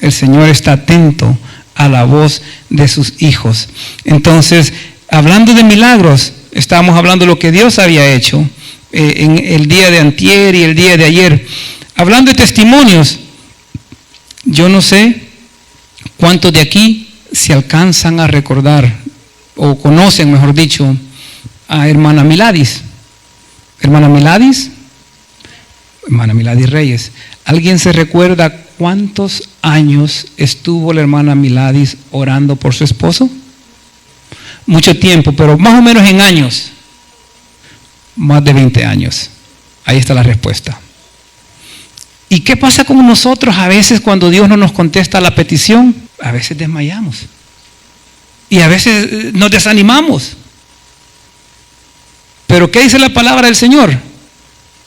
El Señor está atento a la voz de sus hijos. Entonces, hablando de milagros, estábamos hablando de lo que Dios había hecho en el día de antier y el día de ayer. Hablando de testimonios, yo no sé cuántos de aquí se alcanzan a recordar o conocen, mejor dicho, a hermana Miladis. Hermana Miladis Reyes. ¿Alguien se recuerda cuántos años estuvo la hermana Miladis orando por su esposo? Mucho tiempo, pero más o menos en años. Más de 20 años. Ahí está la respuesta. ¿Y qué pasa con nosotros a veces cuando Dios no nos contesta la petición? A veces desmayamos. Y a veces nos desanimamos. Pero ¿qué dice la palabra del Señor?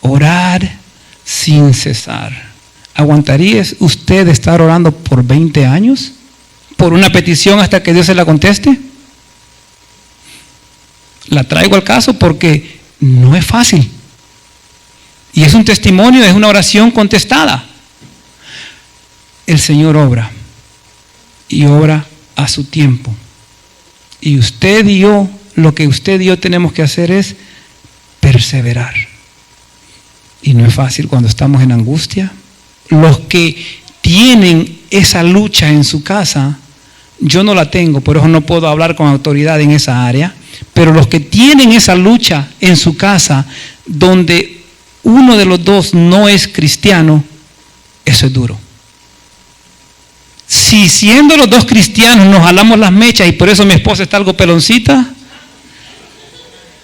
Orar sin cesar. ¿Aguantaría usted estar orando por 20 años? ¿Por una petición hasta que Dios se la conteste? La traigo al caso porque no es fácil. Y es un testimonio, es una oración contestada. El Señor obra. Y obra a su tiempo. Y usted y yo, lo que usted y yo tenemos que hacer es perseverar. Y no es fácil cuando estamos en angustia. Los que tienen esa lucha en su casa, yo no la tengo, por eso no puedo hablar con autoridad en esa área, pero los que tienen esa lucha en su casa, donde uno de los dos no es cristiano, eso es duro. Si siendo los dos cristianos nos jalamos las mechas y por eso mi esposa está algo peloncita,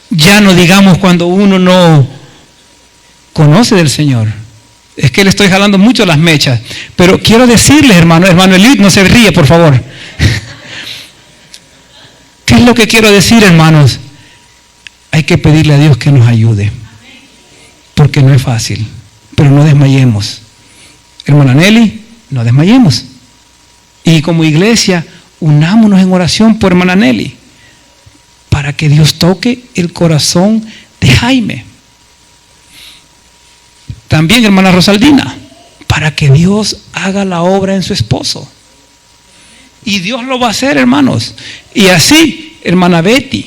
ya no digamos cuando uno no conoce del Señor. Es que le estoy jalando mucho las mechas. Pero quiero decirle, hermano Elid, no se ríe, por favor. ¿Qué es lo que quiero decir, hermanos? Hay que pedirle a Dios que nos ayude. Porque no es fácil. Pero no desmayemos. Hermana Nelly, no desmayemos. Y como iglesia, unámonos en oración por hermana Nelly. Para que Dios toque el corazón de Jaime. También hermana Rosaldina, para que Dios haga la obra en su esposo. Y Dios lo va a hacer, hermanos. Y así, hermana Betty,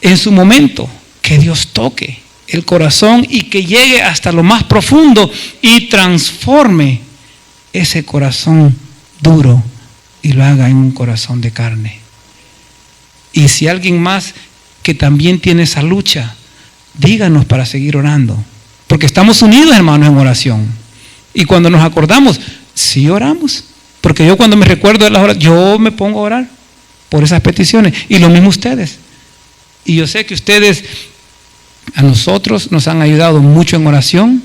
en su momento, que Dios toque el corazón y que llegue hasta lo más profundo y transforme ese corazón duro y lo haga en un corazón de carne. Y si alguien más que también tiene esa lucha, díganos para seguir orando. Porque estamos unidos, hermanos, en oración. Y cuando nos acordamos, sí oramos. Porque yo cuando me recuerdo de las horas, yo me pongo a orar por esas peticiones. Y lo mismo ustedes. Y yo sé que ustedes, a nosotros, nos han ayudado mucho en oración.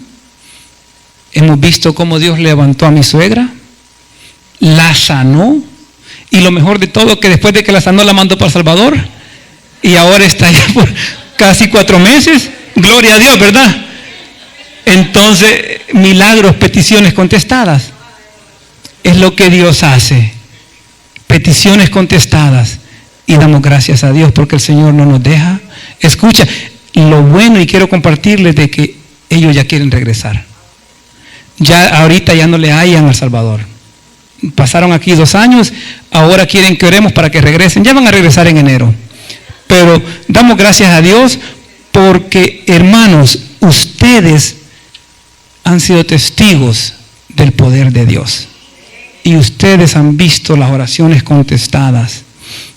Hemos visto cómo Dios levantó a mi suegra, la sanó. Y lo mejor de todo, que después de que la sanó, la mandó para El Salvador. Y ahora está allá por casi 4 meses. Gloria a Dios, ¿verdad? Entonces, milagros, peticiones contestadas. Es lo que Dios hace. peticiones contestadas. Y damos gracias a Dios porque el Señor no nos deja. Escucha, lo bueno, y quiero compartirles de que ellos ya quieren regresar. Ya ahorita ya no le hallan al Salvador. Pasaron aquí 2 años, ahora quieren que oremos para que regresen. Ya van a regresar en enero. Pero damos gracias a Dios porque, hermanos, ustedes han sido testigos del poder de Dios. Y ustedes han visto las oraciones contestadas.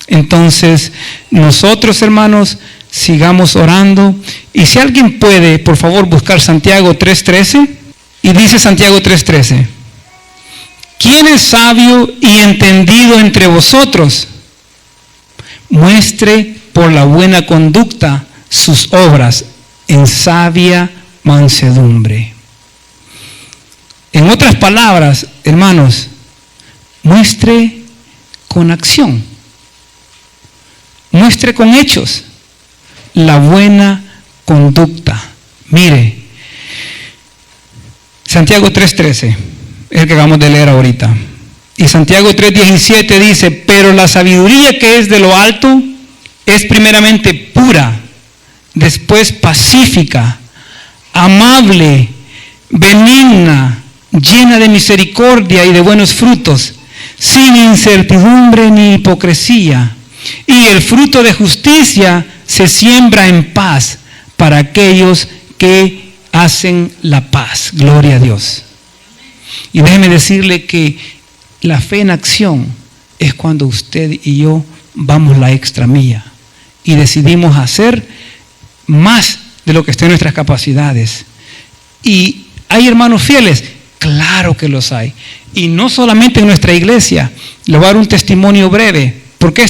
Entonces, nosotros, hermanos, sigamos orando. Y si alguien puede, por favor, buscar Santiago 3:13. Y dice Santiago 3:13. ¿Quién es sabio y entendido entre vosotros? Muestre por la buena conducta sus obras en sabia mansedumbre. En otras palabras, hermanos, muestre con acción, muestre con hechos la buena conducta. Mire, Santiago 3:13, es el que acabamos de leer ahorita. Y Santiago 3:17 dice, pero la sabiduría que es de lo alto es primeramente pura, después pacífica, amable, benigna, llena de misericordia y de buenos frutos, sin incertidumbre ni hipocresía. Y el fruto de justicia se siembra en paz para aquellos que hacen la paz. Gloria a Dios. Y déjeme decirle que la fe en acción es cuando usted y yo vamos la extra milla y decidimos hacer más de lo que esté en nuestras capacidades. ¿Y hay hermanos fieles? Claro que los hay. Y no solamente en nuestra iglesia. Le voy a dar un testimonio breve. ¿Por qué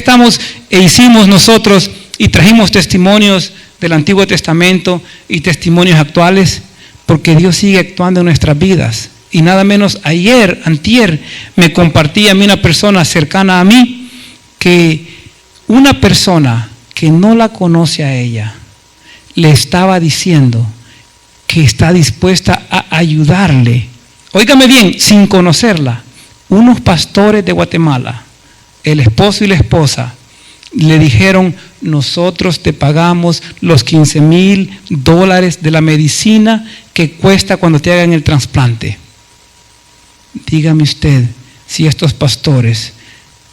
hicimos nosotros y trajimos testimonios del Antiguo Testamento y testimonios actuales? Porque Dios sigue actuando en nuestras vidas. Y nada menos antier, me compartía a mí una persona cercana a mí, que una persona que no la conoce a ella, le estaba diciendo que está dispuesta a ayudarle. Óigame bien, sin conocerla, unos pastores de Guatemala, el esposo y la esposa, le dijeron, nosotros te pagamos los $15,000 de la medicina que cuesta cuando te hagan el trasplante. Dígame usted si estos pastores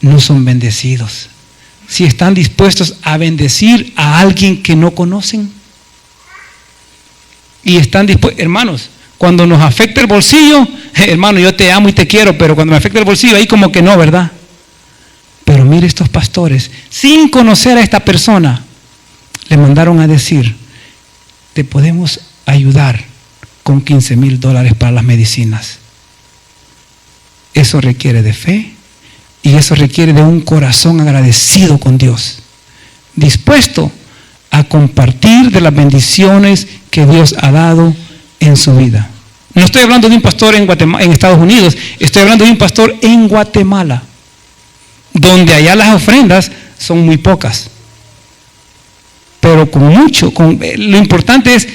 no son bendecidos, si están dispuestos a bendecir a alguien que no conocen. Y están dispuestos, hermanos, cuando nos afecta el bolsillo, hermano, yo te amo y te quiero, pero cuando me afecta el bolsillo, ahí como que no, ¿verdad? Pero mire, estos pastores, sin conocer a esta persona, le mandaron a decir, te podemos ayudar con $15,000 para las medicinas. Eso requiere de fe y eso requiere de un corazón agradecido con Dios, dispuesto a compartir de las bendiciones que Dios ha dado en su vida. No estoy hablando de un pastor en Guatemala, en Estados Unidos, estoy hablando de un pastor en Guatemala, donde allá las ofrendas son muy pocas, pero lo importante es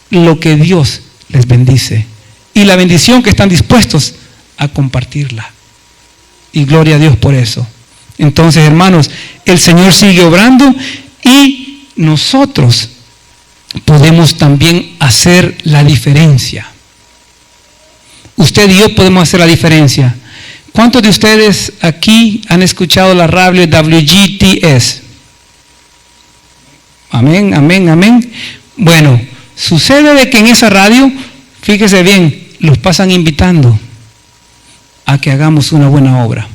lo que Dios les bendice y la bendición que están dispuestos a compartirla. Y gloria a Dios por eso. Entonces, hermanos, el Señor sigue obrando y nosotros podemos también hacer la diferencia. Usted y yo podemos hacer la diferencia. ¿Cuántos de ustedes aquí han escuchado la radio WGTS? Amén, amén, amén. Bueno, sucede de que en esa radio, fíjese bien, los pasan invitando a que hagamos una buena obra,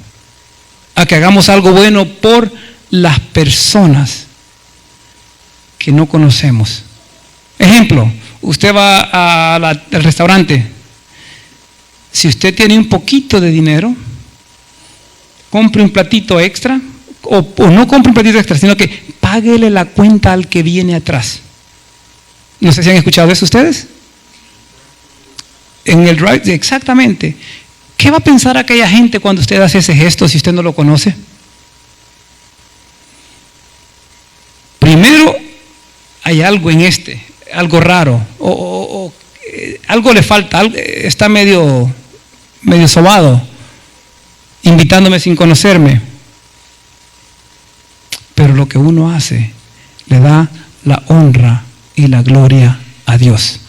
a que hagamos algo bueno por las personas que no conocemos. Ejemplo, usted va al restaurante. Si usted tiene un poquito de dinero, compre un platito extra, o no compre un platito extra, sino que páguele la cuenta al que viene atrás. No sé si han escuchado eso ustedes. En el drive, exactamente. ¿Qué va a pensar aquella gente cuando usted hace ese gesto si usted no lo conoce? Primero, hay algo en algo raro, o algo le falta, está medio sobado, invitándome sin conocerme. pero lo que uno hace le da la honra y la gloria a Dios.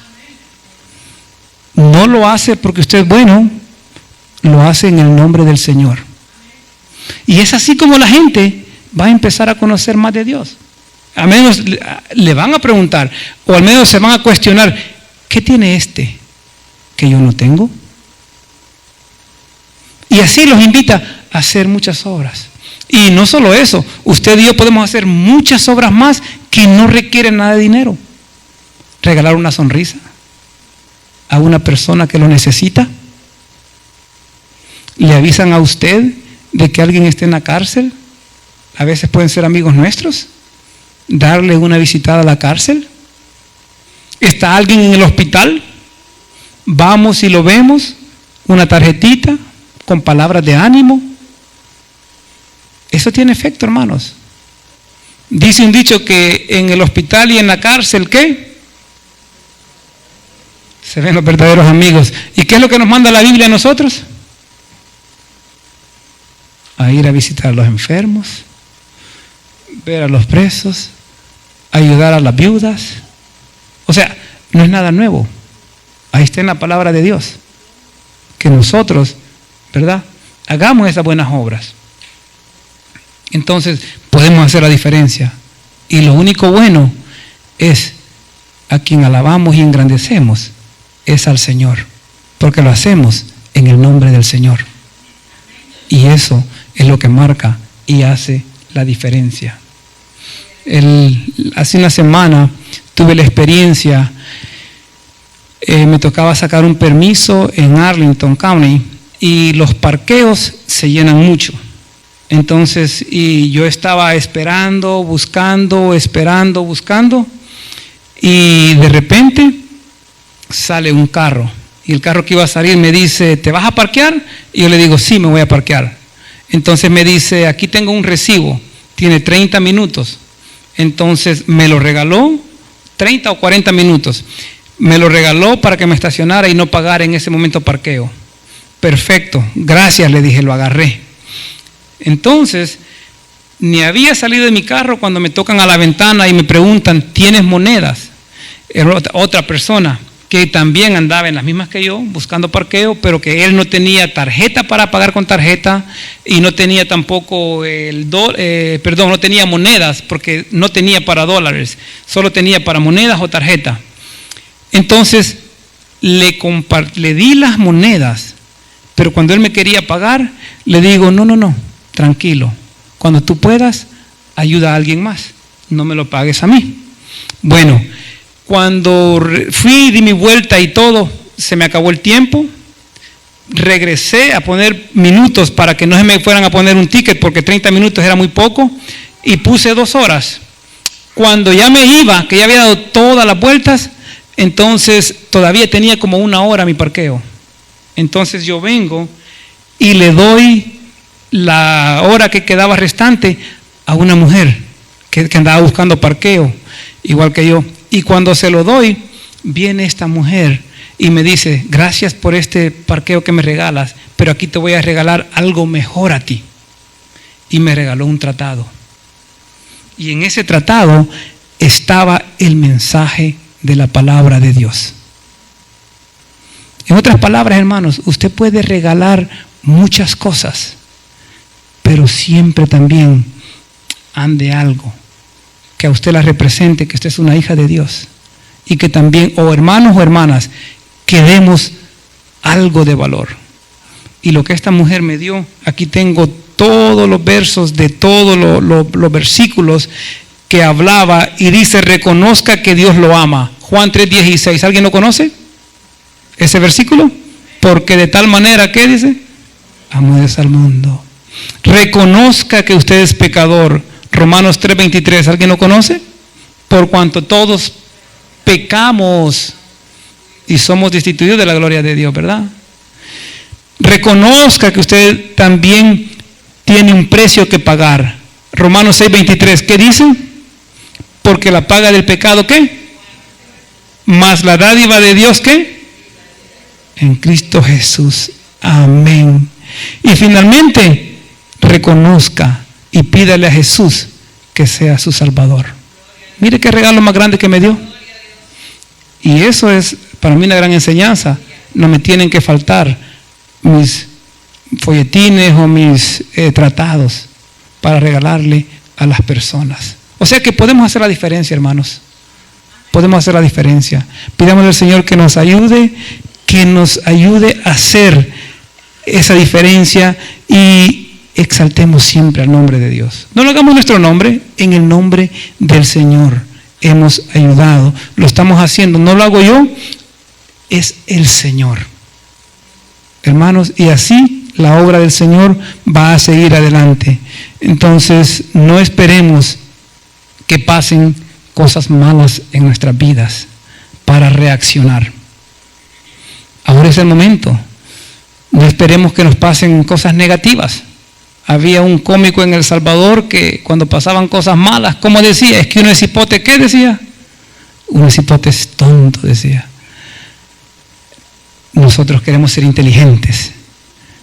No lo hace porque usted es bueno, lo hace en el nombre del Señor. Y es así como la gente va a empezar a conocer más de Dios. Al menos le van a preguntar, o al menos se van a cuestionar, ¿qué tiene este que yo no tengo? Y así los invita a hacer muchas obras. Y no solo eso, usted y yo podemos hacer muchas obras más que no requieren nada de dinero. Regalar una sonrisa a una persona que lo necesita. Le avisan a usted de que alguien esté en la cárcel. A veces pueden ser amigos nuestros. Darle una visitada a la cárcel. Está alguien en el hospital. Vamos y lo vemos. Una tarjetita con palabras de ánimo. Eso tiene efecto, hermanos. Dice un dicho que en el hospital y en la cárcel, ¿qué? Se ven los verdaderos amigos. ¿Y qué es lo que nos manda la Biblia a nosotros? A ir a visitar a los enfermos, ver a los presos, ayudar a las viudas. O sea, no es nada nuevo. Ahí está en la palabra de Dios. Que nosotros, ¿verdad?, hagamos esas buenas obras. Entonces podemos hacer la diferencia. Y lo único bueno es a quien alabamos y engrandecemos, es al Señor. Porque lo hacemos en el nombre del Señor. Y eso es lo que marca y hace la diferencia. Hace una semana tuve la experiencia, me tocaba sacar un permiso en Arlington County y los parqueos se llenan mucho. Entonces, y yo estaba esperando, buscando, y de repente sale un carro. Y el carro que iba a salir me dice, ¿te vas a parquear? Y yo le digo, sí, me voy a parquear. Entonces me dice, aquí tengo un recibo, tiene 30 minutos. Entonces me lo regaló, 30 o 40 minutos. Me lo regaló para que me estacionara y no pagara en ese momento parqueo. Perfecto, gracias, le dije, lo agarré. Entonces, ni había salido de mi carro cuando me tocan a la ventana y me preguntan, ¿tienes monedas? Era otra persona que también andaba en las mismas que yo, buscando parqueo, pero que él no tenía tarjeta para pagar con tarjeta y no tenía tampoco no tenía monedas porque no tenía para dólares, solo tenía para monedas o tarjeta. Entonces, le di las monedas, pero cuando él me quería pagar, le digo, no, tranquilo, cuando tú puedas, ayuda a alguien más, no me lo pagues a mí. Bueno, cuando fui, di mi vuelta y todo, se me acabó el tiempo, regresé a poner minutos para que no se me fueran a poner un ticket porque 30 minutos era muy poco y puse 2 horas. Cuando ya me iba, que ya había dado todas las vueltas, entonces todavía tenía como 1 hora mi parqueo. Entonces yo vengo y le doy la hora que quedaba restante a una mujer que andaba buscando parqueo, igual que yo. Y cuando se lo doy, viene esta mujer y me dice, gracias por este parqueo que me regalas, pero aquí te voy a regalar algo mejor a ti. Y me regaló un tratado. Y en ese tratado estaba el mensaje de la palabra de Dios. En otras palabras, hermanos, usted puede regalar muchas cosas, pero siempre también ande algo que a usted la represente, que usted es una hija de Dios y que también, o hermanos o hermanas, que demos algo de valor. Y lo que esta mujer me dio, aquí tengo todos los versos de todos los versículos que hablaba y dice, reconozca que Dios lo ama. Juan 3:16, ¿alguien lo conoce? Ese versículo, porque de tal manera, ¿qué dice? Amó Dios al mundo. Reconozca que usted es pecador. Romanos 3:23, ¿alguien lo conoce? Por cuanto todos pecamos y somos destituidos de la gloria de Dios, ¿verdad? Reconozca que usted también tiene un precio que pagar. Romanos 6:23, ¿qué dice? Porque la paga del pecado, ¿qué? Más la dádiva de Dios, ¿qué? En Cristo Jesús. Amén. Y finalmente, reconozca y pídale a Jesús que sea su Salvador. Mire qué regalo más grande que me dio. Y eso es para mí una gran enseñanza. No me tienen que faltar mis folletines o mis tratados para regalarle a las personas. O sea que podemos hacer la diferencia, hermanos. Podemos hacer la diferencia. Pidamos al Señor que nos ayude a hacer esa diferencia y exaltemos siempre al nombre de Dios. No lo hagamos en nuestro nombre, en el nombre del Señor. Hemos ayudado, lo estamos haciendo, no lo hago yo, es el Señor. Hermanos, y así la obra del Señor va a seguir adelante. Entonces, no esperemos que pasen cosas malas en nuestras vidas para reaccionar. Ahora es el momento. No esperemos que nos pasen cosas negativas. Había un cómico en El Salvador que cuando pasaban cosas malas, ¿cómo decía? Es que uno es hipote, ¿qué decía? Uno es hipote es tonto, decía. Nosotros queremos ser inteligentes.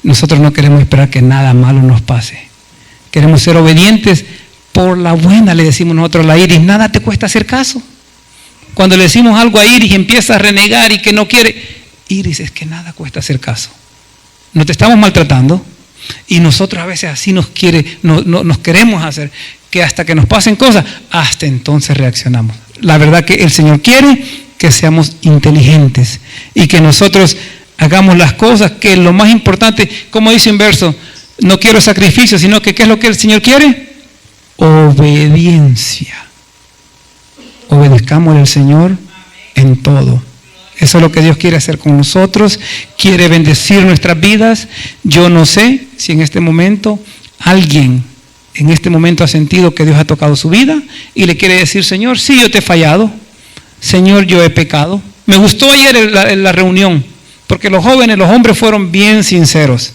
Nosotros no queremos esperar que nada malo nos pase. Queremos ser obedientes por la buena, le decimos nosotros a la Iris. Nada te cuesta hacer caso. Cuando le decimos algo a Iris y empieza a renegar y que no quiere, Iris, es que nada cuesta hacer caso. No te estamos maltratando. Y nosotros a veces así nos queremos hacer, que hasta que nos pasen cosas, hasta entonces reaccionamos. La verdad que el Señor quiere que seamos inteligentes y que nosotros hagamos las cosas, que lo más importante, como dice un verso, no quiero sacrificio, sino que ¿qué es lo que el Señor quiere? Obediencia. Obedezcamos al Señor en todo. Eso es lo que Dios quiere hacer con nosotros. Quiere bendecir nuestras vidas. Yo no sé si en este momento alguien en este momento ha sentido que Dios ha tocado su vida y le quiere decir, Señor, sí, yo te he fallado. Señor, yo he pecado. Me gustó ayer en la reunión, porque los jóvenes, los hombres fueron bien sinceros.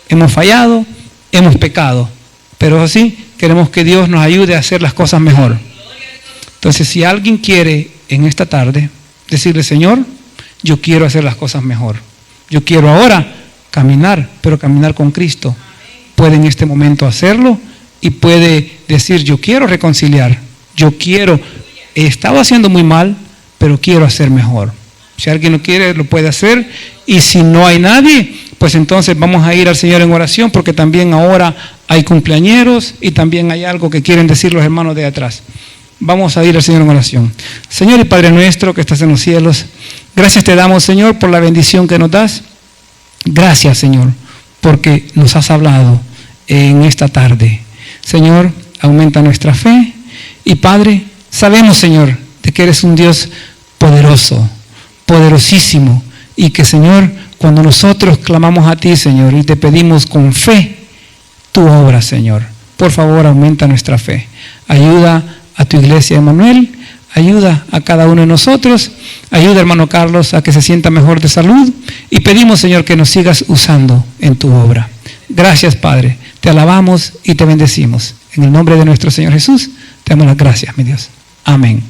Hemos fallado, hemos pecado, pero así queremos que Dios nos ayude a hacer las cosas mejor. Entonces, si alguien quiere en esta tarde decirle, Señor, yo quiero hacer las cosas mejor. Yo quiero ahora caminar, pero caminar con Cristo. Puede en este momento hacerlo y puede decir, yo quiero reconciliar. He estado haciendo muy mal, pero quiero hacer mejor. Si alguien lo quiere, lo puede hacer. Y si no hay nadie, pues entonces vamos a ir al Señor en oración, porque también ahora hay cumpleañeros y también hay algo que quieren decir los hermanos de atrás. Vamos a ir al Señor en oración. Señor y Padre nuestro que estás en los cielos, gracias te damos, Señor, por la bendición que nos das. Gracias, Señor, porque nos has hablado en esta tarde. Señor, aumenta nuestra fe. Y Padre, sabemos, Señor, de que eres un Dios poderoso, poderosísimo. Y que, Señor, cuando nosotros clamamos a ti, Señor, y te pedimos con fe tu obra, Señor, por favor, aumenta nuestra fe. Ayuda a tu iglesia, Emanuel, ayuda a cada uno de nosotros, ayuda, hermano Carlos, a que se sienta mejor de salud, y pedimos, Señor, que nos sigas usando en tu obra. Gracias, Padre, te alabamos y te bendecimos. En el nombre de nuestro Señor Jesús, te damos las gracias, mi Dios. Amén.